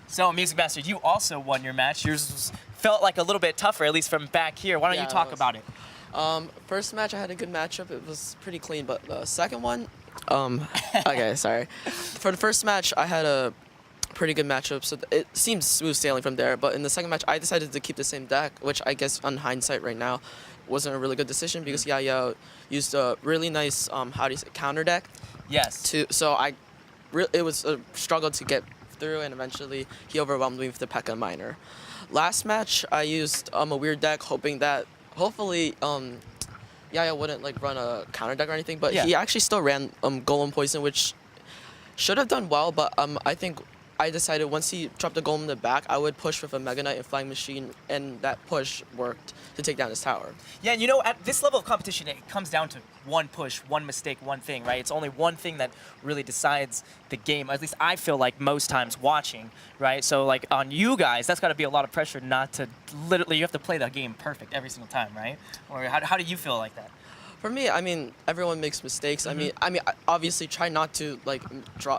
So, MusicMaster, you also won your match. Yours felt like a little bit tougher, at least from back here. Why don't you talk about it? First match, I had a good matchup. It was pretty clean, but the second one, okay, sorry. For the first match, I had a pretty good matchup, so it seemed smooth sailing from there. But in the second match, I decided to keep the same deck, which I guess on hindsight right now wasn't a really good decision because Yaya used a really nice, counter deck. Yes. So it was a struggle to get through, and eventually he overwhelmed me with the P.E.K.K.A. Minor. Last match, I used a weird deck, hoping that hopefully Yaya wouldn't like run a counter deck or anything, but he actually still ran Golem Poison, which should have done well, but I think I decided once he dropped the Golem in the back, I would push with a Mega Knight and Flying Machine, and that push worked to take down his tower. Yeah, and you know, at this level of competition, it comes down to one push, one mistake, one thing, right? It's only one thing that really decides the game. At least I feel like most times watching, right? So like on you guys, that's got to be a lot of pressure not to literally, you have to play the game perfect every single time, right? Or how do you feel like that? For me, I mean, everyone makes mistakes. I mean, I obviously try not to like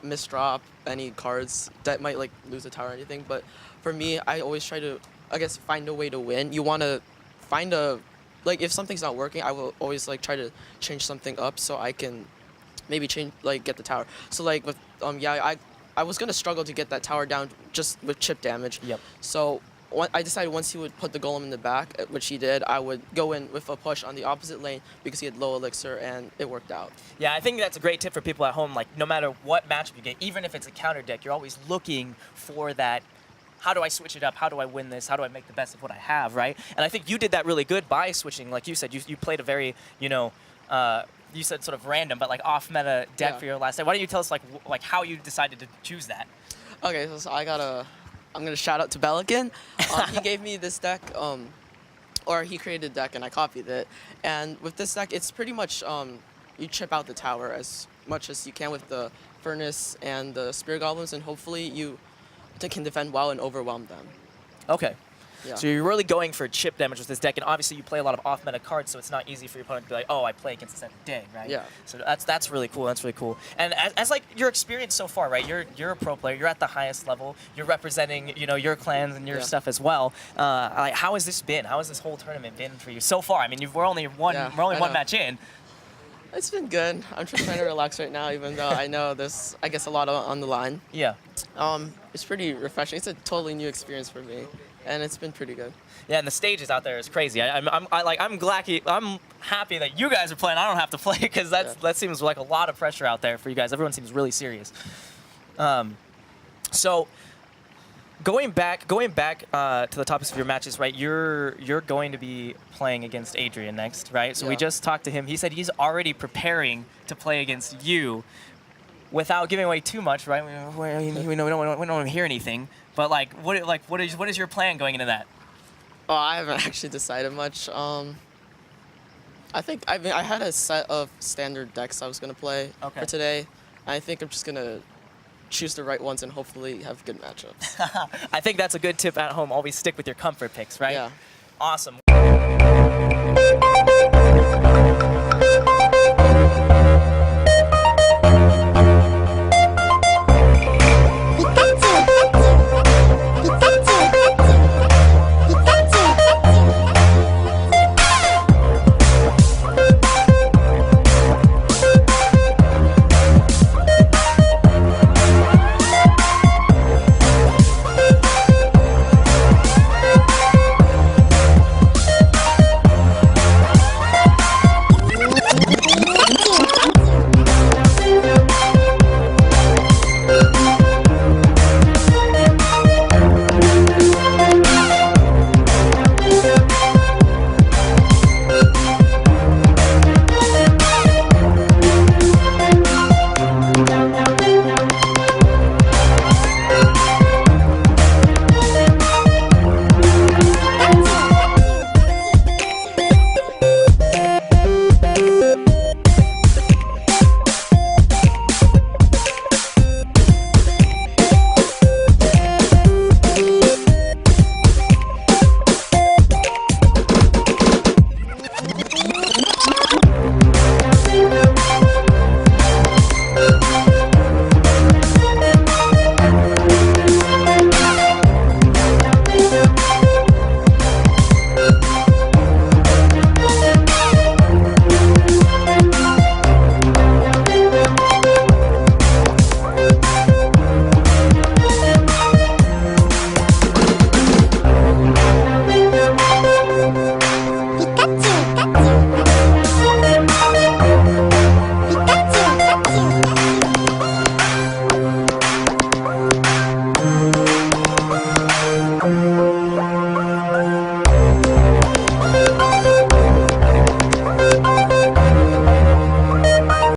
misdrop any cards that might like lose a tower or anything. But for me, I always try to, I guess, find a way to win. You want to find like if something's not working, I will always like try to change something up so I can maybe get the tower. So like with I was gonna struggle to get that tower down just with chip damage. Yep. So I decided once he would put the Golem in the back, which he did, I would go in with a push on the opposite lane because he had low elixir, and it worked out. Yeah, I think that's a great tip for people at home. Like, no matter what matchup you get, even if it's a counter deck, you're always looking for that, how do I switch it up? How do I win this? How do I make the best of what I have, right? And I think you did that really good by switching. Like you said, you played a very, you said sort of random, but like off-meta deck for your last day. Why don't you tell us like how you decided to choose that? Okay, so I'm gonna shout out to Belican. He gave me this deck, or he created a deck and I copied it. And with this deck, it's pretty much you chip out the tower as much as you can with the Furnace and the Spirit Goblins, and hopefully you can defend well and overwhelm them. Okay. Yeah. So you're really going for chip damage with this deck, and obviously you play a lot of off-meta cards, so it's not easy for your opponent to be like, oh, I play against this every day, right? Yeah. So that's really cool. That's really cool. And as like your experience so far, right? You're a pro player. You're at the highest level. You're representing, your clans and your stuff as well. Like, how has this been? How has this whole tournament been for you so far? I mean, we're only one match in. It's been good. I'm just trying to relax right now, even though I know there's, I guess, a lot on the line. Yeah. It's pretty refreshing. It's a totally new experience for me, and it's been pretty good. Yeah, and the stages out there is crazy. I'm happy that you guys are playing. I don't have to play because that seems like a lot of pressure out there for you guys. Everyone seems really serious. So going back to the topics of your matches, right? You're going to be playing against Adrian next, right? So we just talked to him. He said he's already preparing to play against you. Without giving away too much, right? We don't want to hear anything. But what is your plan going into that? Oh, I haven't actually decided much. I had a set of standard decks I was gonna play for today. I think I'm just gonna choose the right ones and hopefully have good matchups. I think that's a good tip at home. Always stick with your comfort picks, right? Yeah. Awesome.